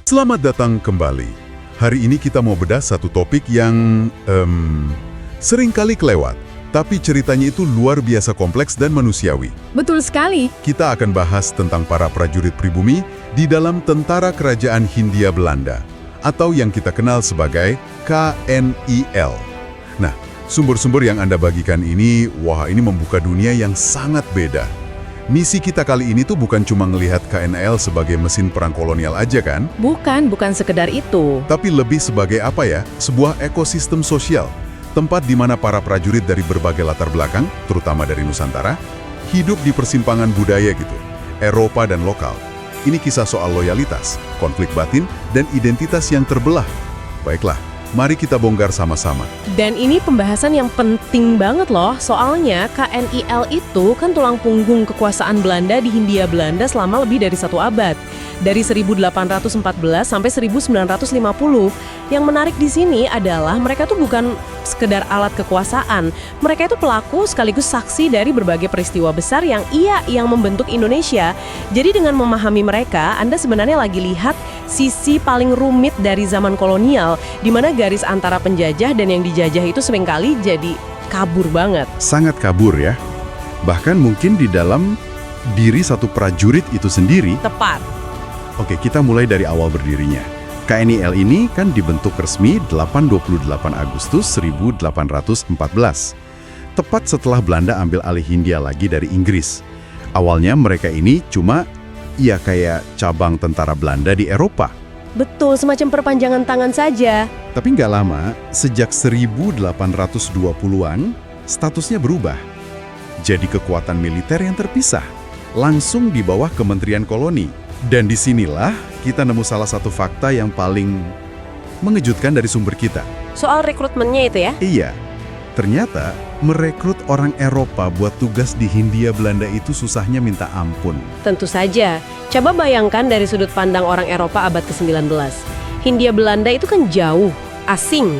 Selamat datang kembali. Hari ini kita mau bedah satu topik yang sering kali kelewat, tapi ceritanya itu luar biasa kompleks dan manusiawi. Betul sekali. Kita akan bahas tentang para prajurit pribumi di dalam Tentara Kerajaan Hindia Belanda, atau yang kita kenal sebagai KNIL. Nah, sumber-sumber yang Anda bagikan ini, ini membuka dunia yang sangat beda. Misi kita kali ini tuh bukan cuma ngelihat KNIL sebagai mesin perang kolonial aja kan? Bukan sekedar itu. Tapi lebih sebagai apa ya? Sebuah ekosistem sosial. Tempat di mana para prajurit dari berbagai latar belakang, terutama dari Nusantara, hidup di persimpangan budaya gitu, Eropa dan lokal. Ini kisah soal loyalitas, konflik batin, dan identitas yang terbelah. Baiklah, mari kita bongkar sama-sama. Dan ini pembahasan yang penting banget loh, soalnya KNIL itu kan tulang punggung kekuasaan Belanda di Hindia Belanda selama lebih dari 1 abad. Dari 1814 sampai 1950. Yang menarik di sini adalah mereka tuh bukan sekedar alat kekuasaan. Mereka itu pelaku sekaligus saksi dari berbagai peristiwa besar yang membentuk Indonesia. Jadi dengan memahami mereka, Anda sebenarnya lagi lihat sisi paling rumit dari zaman kolonial, di mana garis antara penjajah dan yang dijajah itu seringkali jadi kabur banget. Sangat kabur ya. Bahkan mungkin di dalam diri satu prajurit itu sendiri. Tepat. Oke, kita mulai dari awal berdirinya. KNIL ini kan dibentuk resmi 28 Agustus 1814. Tepat setelah Belanda ambil alih Hindia lagi dari Inggris. Awalnya mereka ini cuma kayak cabang tentara Belanda di Eropa. Betul, semacam perpanjangan tangan saja. Tapi nggak lama, sejak 1820-an, statusnya berubah. Jadi kekuatan militer yang terpisah, langsung di bawah Kementerian Koloni. Dan disinilah kita nemu salah satu fakta yang paling mengejutkan dari sumber kita. Soal rekrutmennya itu ya? Iya, ternyata merekrut orang Eropa buat tugas di Hindia Belanda itu susahnya minta ampun. Tentu saja. Coba bayangkan dari sudut pandang orang Eropa abad ke-19. Hindia Belanda itu kan jauh, asing,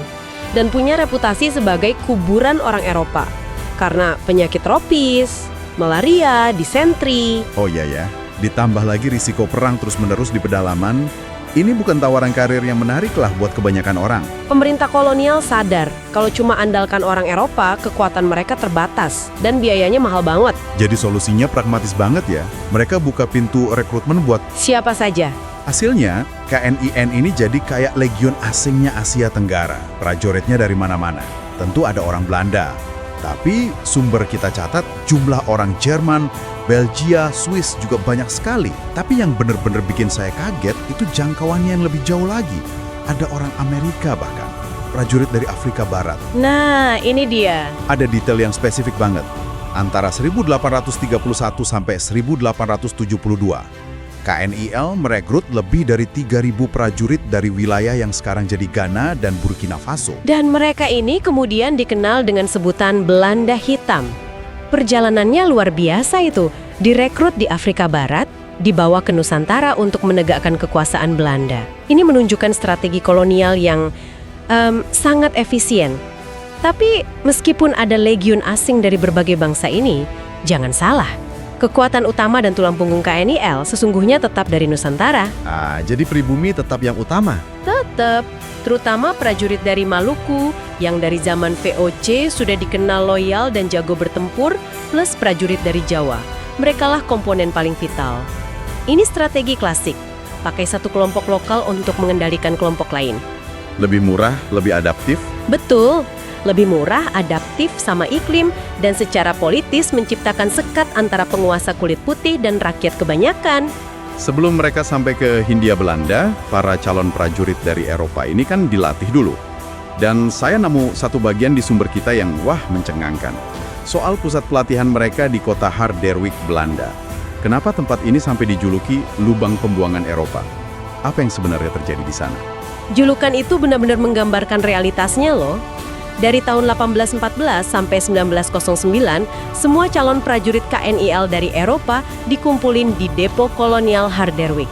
dan punya reputasi sebagai kuburan orang Eropa. Karena penyakit tropis, malaria, disentri. Oh iya ya. Ditambah lagi risiko perang terus-menerus di pedalaman, ini bukan tawaran karir yang menarik lah buat kebanyakan orang. Pemerintah kolonial sadar kalau cuma andalkan orang Eropa, kekuatan mereka terbatas dan biayanya mahal banget. Jadi solusinya pragmatis banget ya. Mereka buka pintu rekrutmen buat siapa saja. Hasilnya, KNIN ini jadi kayak legion asingnya Asia Tenggara. Prajuritnya dari mana-mana. Tentu ada orang Belanda. Tapi sumber kita catat jumlah orang Jerman, Belgia, Swiss juga banyak sekali. Tapi yang benar-benar bikin saya kaget itu jangkauannya yang lebih jauh lagi. Ada orang Amerika bahkan, prajurit dari Afrika Barat. Nah, ini dia. Ada detail yang spesifik banget. Antara 1831 sampai 1872, KNIL merekrut lebih dari 3.000 prajurit dari wilayah yang sekarang jadi Ghana dan Burkina Faso. Dan mereka ini kemudian dikenal dengan sebutan Belanda Hitam. Perjalanannya luar biasa itu, direkrut di Afrika Barat, dibawa ke Nusantara untuk menegakkan kekuasaan Belanda. Ini menunjukkan strategi kolonial yang sangat efisien. Tapi meskipun ada legiun asing dari berbagai bangsa ini, jangan salah, kekuatan utama dan tulang punggung KNIL sesungguhnya tetap dari Nusantara. Jadi pribumi tetap yang utama? Tetap. Terutama prajurit dari Maluku yang dari zaman VOC sudah dikenal loyal dan jago bertempur, plus prajurit dari Jawa. Merekalah komponen paling vital. Ini strategi klasik, pakai satu kelompok lokal untuk mengendalikan kelompok lain. Lebih murah, lebih adaptif? Betul, lebih murah, adaptif sama iklim, dan secara politis menciptakan sekat antara penguasa kulit putih dan rakyat kebanyakan. Sebelum mereka sampai ke Hindia Belanda, para calon prajurit dari Eropa ini kan dilatih dulu. Dan saya nemu satu bagian di sumber kita yang mencengangkan. Soal pusat pelatihan mereka di kota Harderwijk, Belanda. Kenapa tempat ini sampai dijuluki lubang pembuangan Eropa? Apa yang sebenarnya terjadi di sana? Julukan itu benar-benar menggambarkan realitasnya loh. Dari tahun 1814 sampai 1909, semua calon prajurit KNIL dari Eropa dikumpulin di depo kolonial Harderwijk.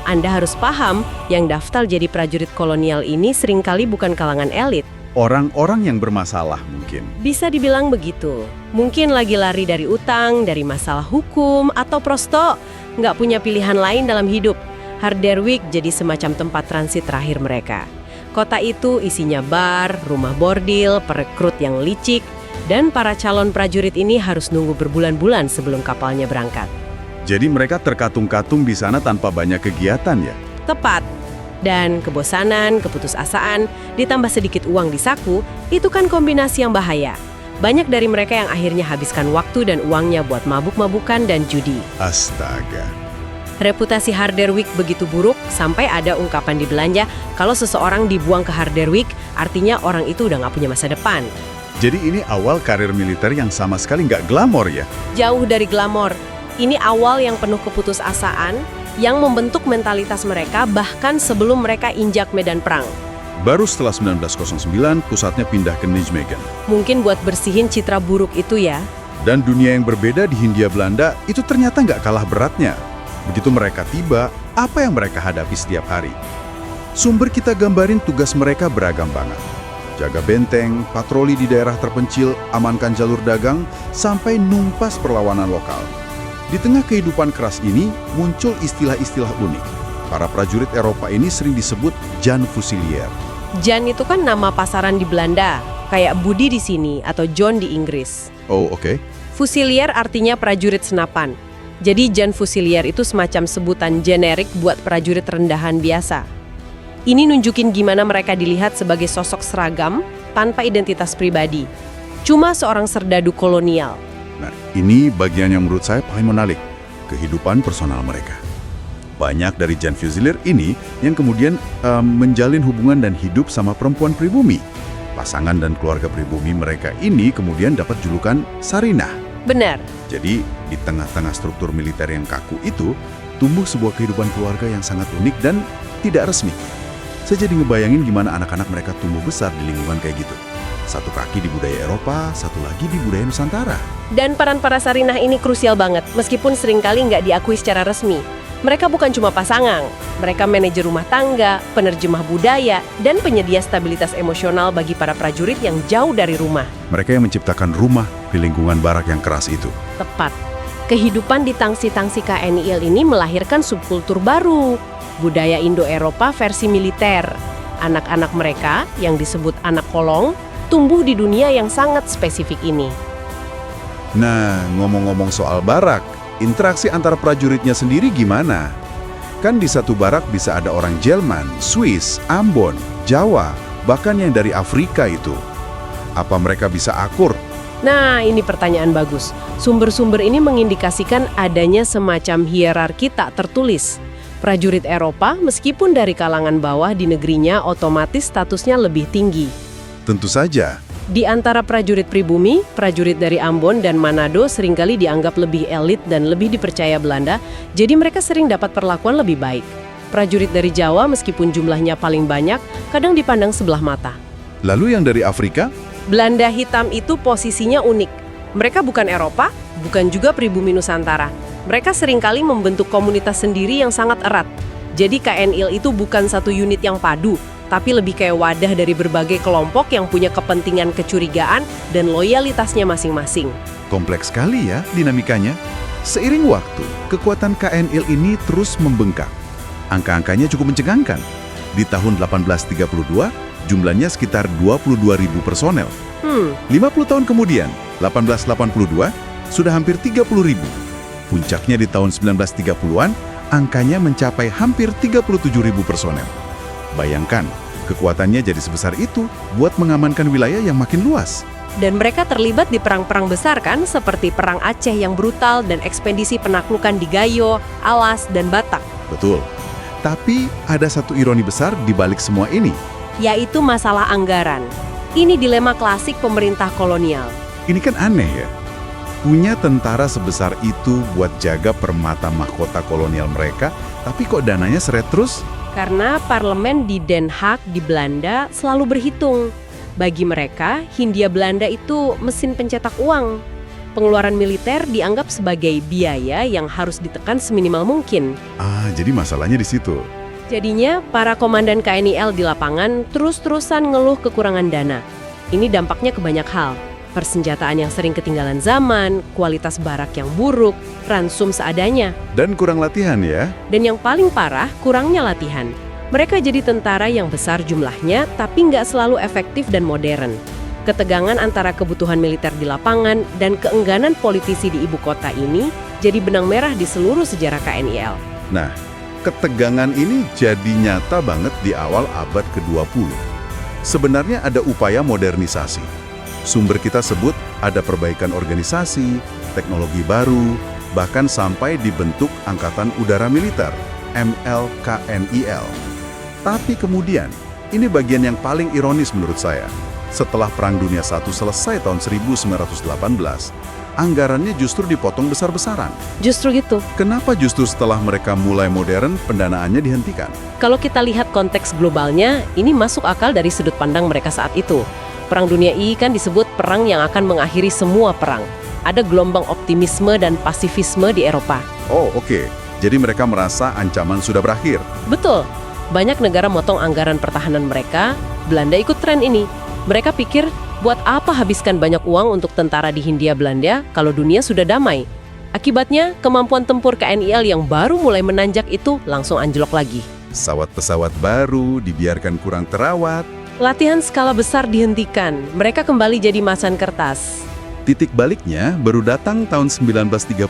Anda harus paham, yang daftar jadi prajurit kolonial ini seringkali bukan kalangan elit. Orang-orang yang bermasalah mungkin. Bisa dibilang begitu. Mungkin lagi lari dari utang, dari masalah hukum, atau prosto. Nggak punya pilihan lain dalam hidup. Harderwijk jadi semacam tempat transit terakhir mereka. Kota itu isinya bar, rumah bordil, perekrut yang licik, dan para calon prajurit ini harus nunggu berbulan-bulan sebelum kapalnya berangkat. Jadi mereka terkatung-katung di sana tanpa banyak kegiatan ya? Tepat. Dan kebosanan, keputusasaan, ditambah sedikit uang di saku, itu kan kombinasi yang bahaya. Banyak dari mereka yang akhirnya habiskan waktu dan uangnya buat mabuk-mabukan dan judi. Astaga. Reputasi Harderwijk begitu buruk sampai ada ungkapan di Belanda kalau seseorang dibuang ke Harderwijk, artinya orang itu udah nggak punya masa depan. Jadi ini awal karir militer yang sama sekali nggak glamor ya? Jauh dari glamor. Ini awal yang penuh keputusasaan, yang membentuk mentalitas mereka bahkan sebelum mereka injak medan perang. Baru setelah 1909, pusatnya pindah ke Nijmegen. Mungkin buat bersihin citra buruk itu ya. Dan dunia yang berbeda di Hindia Belanda itu ternyata nggak kalah beratnya. Begitu mereka tiba, apa yang mereka hadapi setiap hari? Sumber kita gambarin tugas mereka beragam banget. Jaga benteng, patroli di daerah terpencil, amankan jalur dagang, sampai numpas perlawanan lokal. Di tengah kehidupan keras ini, muncul istilah-istilah unik. Para prajurit Eropa ini sering disebut Jan Fusilier. Jan itu kan nama pasaran di Belanda, kayak Budi di sini atau John di Inggris. Oh, oke. Fusilier artinya prajurit senapan. Jadi Jan Fusilier itu semacam sebutan generik buat prajurit rendahan biasa. Ini nunjukin gimana mereka dilihat sebagai sosok seragam tanpa identitas pribadi. Cuma seorang serdadu kolonial. Nah, ini bagian yang menurut saya paling menarik, kehidupan personal mereka. Banyak dari Jan Fusilier ini yang kemudian menjalin hubungan dan hidup sama perempuan pribumi. Pasangan dan keluarga pribumi mereka ini kemudian dapat julukan Sarinah. Benar. Jadi, di tengah-tengah struktur militer yang kaku itu, tumbuh sebuah kehidupan keluarga yang sangat unik dan tidak resmi. Saya jadi ngebayangin gimana anak-anak mereka tumbuh besar di lingkungan kayak gitu. Satu kaki di budaya Eropa, satu lagi di budaya Nusantara. Dan peran para Sarinah ini krusial banget, meskipun seringkali nggak diakui secara resmi. Mereka bukan cuma pasangan, mereka manajer rumah tangga, penerjemah budaya, dan penyedia stabilitas emosional bagi para prajurit yang jauh dari rumah. Mereka yang menciptakan rumah di lingkungan barak yang keras itu. Tepat. Kehidupan di tangsi-tangsi KNIL ini melahirkan subkultur baru, budaya Indo-Eropa versi militer. Anak-anak mereka, yang disebut anak kolong, tumbuh di dunia yang sangat spesifik ini. Nah, ngomong-ngomong soal barak, interaksi antara prajuritnya sendiri gimana? Kan di satu barak bisa ada orang Jerman, Swiss, Ambon, Jawa, bahkan yang dari Afrika itu. Apa mereka bisa akur? Nah, ini pertanyaan bagus. Sumber-sumber ini mengindikasikan adanya semacam hierarki tak tertulis. Prajurit Eropa, meskipun dari kalangan bawah di negerinya, otomatis statusnya lebih tinggi. Tentu saja. Di antara prajurit pribumi, prajurit dari Ambon dan Manado seringkali dianggap lebih elit dan lebih dipercaya Belanda, jadi mereka sering dapat perlakuan lebih baik. Prajurit dari Jawa, meskipun jumlahnya paling banyak, kadang dipandang sebelah mata. Lalu yang dari Afrika? Belanda hitam itu posisinya unik. Mereka bukan Eropa, bukan juga pribumi Nusantara. Mereka seringkali membentuk komunitas sendiri yang sangat erat. Jadi KNIL itu bukan satu unit yang padu, tapi lebih kayak wadah dari berbagai kelompok yang punya kepentingan kecurigaan dan loyalitasnya masing-masing. Kompleks sekali ya dinamikanya. Seiring waktu, kekuatan KNIL ini terus membengkak. Angka-angkanya cukup mencengangkan. Di tahun 1832, jumlahnya sekitar 22.000 personel. 50 tahun kemudian, 1882, sudah hampir 30.000. Puncaknya di tahun 1930-an, angkanya mencapai hampir 37.000 personel. Bayangkan, kekuatannya jadi sebesar itu buat mengamankan wilayah yang makin luas. Dan mereka terlibat di perang-perang besar kan, seperti Perang Aceh yang brutal dan ekspedisi penaklukan di Gayo, Alas, dan Batak. Betul. Tapi ada satu ironi besar di balik semua ini. Yaitu masalah anggaran. Ini dilema klasik pemerintah kolonial. Ini kan aneh ya. Punya tentara sebesar itu buat jaga permata mahkota kolonial mereka, tapi kok dananya seret terus? Karena parlemen di Den Haag di Belanda selalu berhitung. Bagi mereka, Hindia Belanda itu mesin pencetak uang. Pengeluaran militer dianggap sebagai biaya yang harus ditekan seminimal mungkin. Jadi masalahnya di situ. Jadinya, para komandan KNIL di lapangan terus-terusan ngeluh kekurangan dana. Ini dampaknya ke banyak hal. Persenjataan yang sering ketinggalan zaman, kualitas barak yang buruk, ransum seadanya. Dan kurang latihan ya? Dan yang paling parah, kurangnya latihan. Mereka jadi tentara yang besar jumlahnya, tapi nggak selalu efektif dan modern. Ketegangan antara kebutuhan militer di lapangan dan keengganan politisi di ibu kota ini jadi benang merah di seluruh sejarah KNIL. Nah, ketegangan ini jadi nyata banget di awal abad ke-20. Sebenarnya ada upaya modernisasi. Sumber kita sebut ada perbaikan organisasi, teknologi baru, bahkan sampai dibentuk Angkatan Udara Militer, MLKNIL. Tapi kemudian, ini bagian yang paling ironis menurut saya. Setelah Perang Dunia I selesai tahun 1918, anggarannya justru dipotong besar-besaran. Justru gitu. Kenapa justru setelah mereka mulai modern, pendanaannya dihentikan? Kalau kita lihat konteks globalnya, ini masuk akal dari sudut pandang mereka saat itu. Perang Dunia I kan disebut perang yang akan mengakhiri semua perang. Ada gelombang optimisme dan pasifisme di Eropa. Oh, oke. Jadi mereka merasa ancaman sudah berakhir. Betul. Banyak negara motong anggaran pertahanan mereka, Belanda ikut tren ini. Mereka pikir, buat apa habiskan banyak uang untuk tentara di Hindia Belanda kalau dunia sudah damai? Akibatnya, kemampuan tempur KNIL yang baru mulai menanjak itu langsung anjlok lagi. Pesawat-pesawat baru dibiarkan kurang terawat. Latihan skala besar dihentikan, mereka kembali jadi macan kertas. Titik baliknya baru datang tahun 1936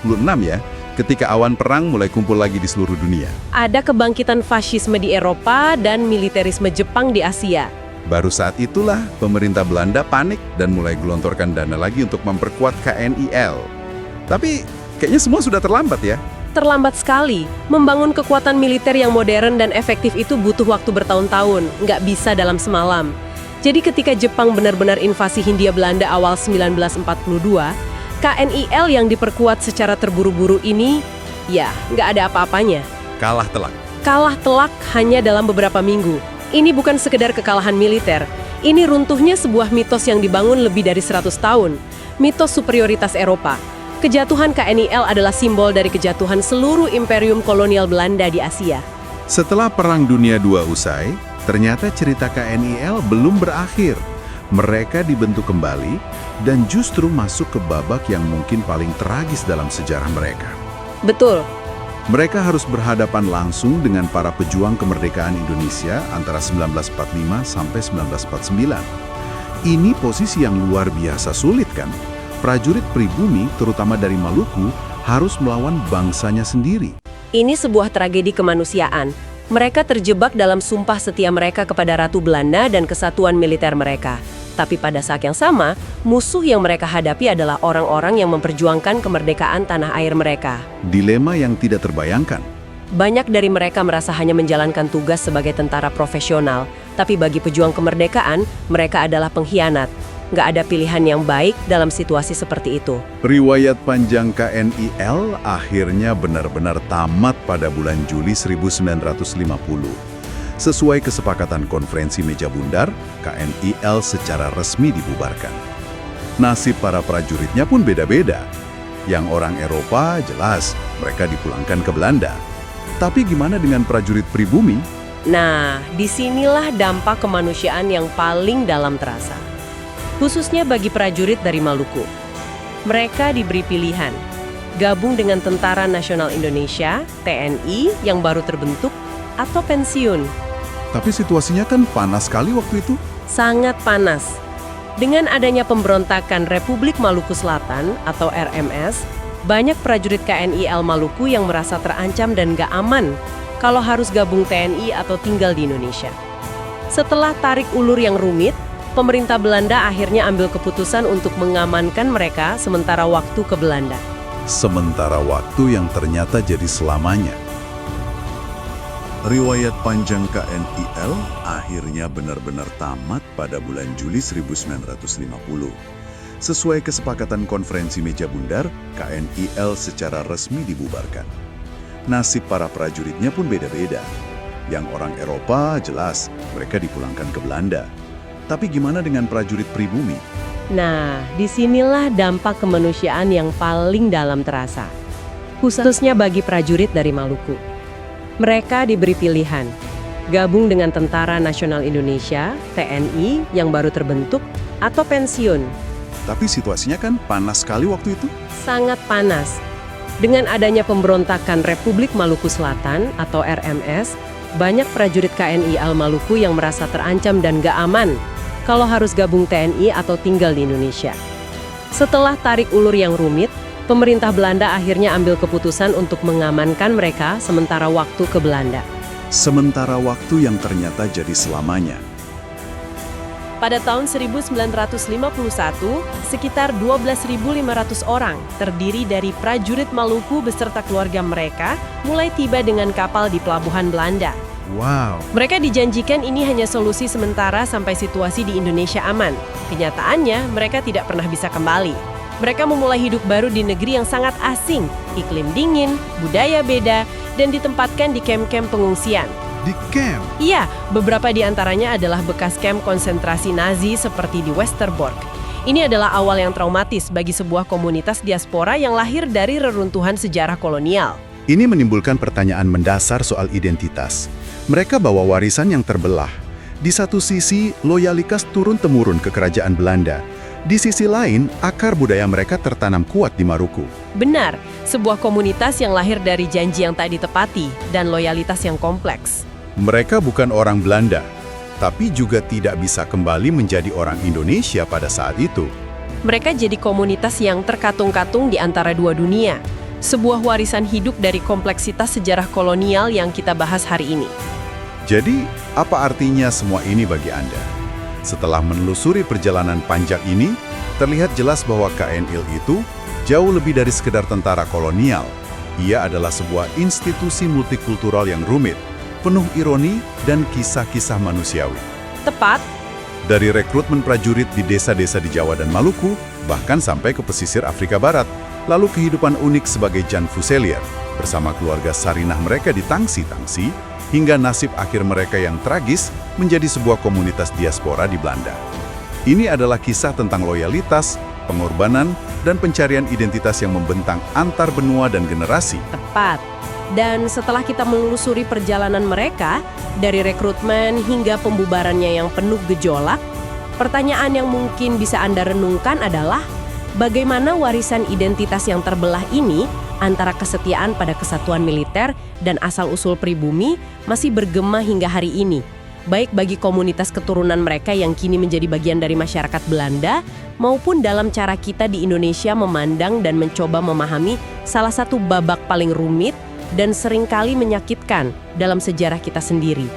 ya, ketika awan perang mulai kumpul lagi di seluruh dunia. Ada kebangkitan fasisme di Eropa dan militerisme Jepang di Asia. Baru saat itulah pemerintah Belanda panik dan mulai gelontorkan dana lagi untuk memperkuat KNIL. Tapi kayaknya semua sudah terlambat ya. Terlambat sekali. Membangun kekuatan militer yang modern dan efektif itu butuh waktu bertahun-tahun, nggak bisa dalam semalam. Jadi ketika Jepang benar-benar invasi Hindia Belanda awal 1942, KNIL yang diperkuat secara terburu-buru ini, ya nggak ada apa-apanya. Kalah telak. Kalah telak hanya dalam beberapa minggu. Ini bukan sekedar kekalahan militer. Ini runtuhnya sebuah mitos yang dibangun lebih dari 100 tahun. Mitos superioritas Eropa. Kejatuhan KNIL adalah simbol dari kejatuhan seluruh imperium kolonial Belanda di Asia. Setelah Perang Dunia II usai, ternyata cerita KNIL belum berakhir. Mereka dibentuk kembali dan justru masuk ke babak yang mungkin paling tragis dalam sejarah mereka. Betul. Mereka harus berhadapan langsung dengan para pejuang kemerdekaan Indonesia antara 1945 sampai 1949. Ini posisi yang luar biasa sulit kan? Prajurit pribumi, terutama dari Maluku, harus melawan bangsanya sendiri. Ini sebuah tragedi kemanusiaan. Mereka terjebak dalam sumpah setia mereka kepada Ratu Belanda dan kesatuan militer mereka. Tapi pada saat yang sama, musuh yang mereka hadapi adalah orang-orang yang memperjuangkan kemerdekaan tanah air mereka. Dilema yang tidak terbayangkan. Banyak dari mereka merasa hanya menjalankan tugas sebagai tentara profesional, tapi bagi pejuang kemerdekaan, mereka adalah pengkhianat. Nggak ada pilihan yang baik dalam situasi seperti itu. Riwayat panjang KNIL akhirnya benar-benar tamat pada bulan Juli 1950. Sesuai kesepakatan konferensi meja bundar, KNIL secara resmi dibubarkan. Nasib para prajuritnya pun beda-beda. Yang orang Eropa jelas mereka dipulangkan ke Belanda. Tapi gimana dengan prajurit pribumi? Nah, disinilah dampak kemanusiaan yang paling dalam terasa. Khususnya bagi prajurit dari Maluku. Mereka diberi pilihan, gabung dengan Tentara Nasional Indonesia, TNI, yang baru terbentuk, atau pensiun. Tapi situasinya kan panas sekali waktu itu. Sangat panas. Dengan adanya pemberontakan Republik Maluku Selatan, atau RMS, banyak prajurit KNIL Maluku yang merasa terancam dan gak aman kalau harus gabung TNI atau tinggal di Indonesia. Setelah tarik ulur yang rumit, pemerintah Belanda akhirnya ambil keputusan untuk mengamankan mereka sementara waktu ke Belanda. Sementara waktu yang ternyata jadi selamanya. Riwayat panjang KNIL akhirnya benar-benar tamat pada bulan Juli 1950. Sesuai kesepakatan konferensi meja bundar, KNIL secara resmi dibubarkan. Nasib para prajuritnya pun beda-beda. Yang orang Eropa jelas mereka dipulangkan ke Belanda. Tapi gimana dengan prajurit pribumi? Nah, disinilah dampak kemanusiaan yang paling dalam terasa. Khususnya bagi prajurit dari Maluku. Mereka diberi pilihan, gabung dengan Tentara Nasional Indonesia, TNI, yang baru terbentuk, atau pensiun. Tapi situasinya kan panas sekali waktu itu. Sangat panas. Dengan adanya pemberontakan Republik Maluku Selatan atau RMS, banyak prajurit KNI Maluku yang merasa terancam dan gak aman kalau harus gabung TNI atau tinggal di Indonesia. Setelah tarik ulur yang rumit, pemerintah Belanda akhirnya ambil keputusan untuk mengamankan mereka sementara waktu ke Belanda. Sementara waktu yang ternyata jadi selamanya. Pada tahun 1951, sekitar 12.500 orang terdiri dari prajurit Maluku beserta keluarga mereka mulai tiba dengan kapal di pelabuhan Belanda. Wow. Mereka dijanjikan ini hanya solusi sementara sampai situasi di Indonesia aman. Kenyataannya, mereka tidak pernah bisa kembali. Mereka memulai hidup baru di negeri yang sangat asing, iklim dingin, budaya beda, dan ditempatkan di kamp-kamp pengungsian. Di camp? Iya, beberapa di antaranya adalah bekas kamp konsentrasi Nazi seperti di Westerbork. Ini adalah awal yang traumatis bagi sebuah komunitas diaspora yang lahir dari reruntuhan sejarah kolonial. Ini menimbulkan pertanyaan mendasar soal identitas. Mereka bawa warisan yang terbelah. Di satu sisi, loyalitas turun-temurun ke kerajaan Belanda. Di sisi lain, akar budaya mereka tertanam kuat di Maluku. Benar, sebuah komunitas yang lahir dari janji yang tak ditepati dan loyalitas yang kompleks. Mereka bukan orang Belanda, tapi juga tidak bisa kembali menjadi orang Indonesia pada saat itu. Mereka jadi komunitas yang terkatung-katung di antara dua dunia. Sebuah warisan hidup dari kompleksitas sejarah kolonial yang kita bahas hari ini. Jadi, apa artinya semua ini bagi Anda? Setelah menelusuri perjalanan panjang ini, terlihat jelas bahwa KNI itu jauh lebih dari sekedar tentara kolonial. Ia adalah sebuah institusi multikultural yang rumit, penuh ironi dan kisah-kisah manusiawi. Tepat. Dari rekrutmen prajurit di desa-desa di Jawa dan Maluku, bahkan sampai ke pesisir Afrika Barat, lalu kehidupan unik sebagai Jan Fuselier, bersama keluarga Sarinah mereka di Tangsi-Tangsi, hingga nasib akhir mereka yang tragis menjadi sebuah komunitas diaspora di Belanda. Ini adalah kisah tentang loyalitas, pengorbanan, dan pencarian identitas yang membentang antar benua dan generasi. Tepat. Dan setelah kita menelusuri perjalanan mereka, dari rekrutmen hingga pembubarannya yang penuh gejolak, pertanyaan yang mungkin bisa Anda renungkan adalah, bagaimana warisan identitas yang terbelah ini antara kesetiaan pada kesatuan militer dan asal-usul pribumi masih bergema hingga hari ini, baik bagi komunitas keturunan mereka yang kini menjadi bagian dari masyarakat Belanda, maupun dalam cara kita di Indonesia memandang dan mencoba memahami salah satu babak paling rumit dan seringkali menyakitkan dalam sejarah kita sendiri.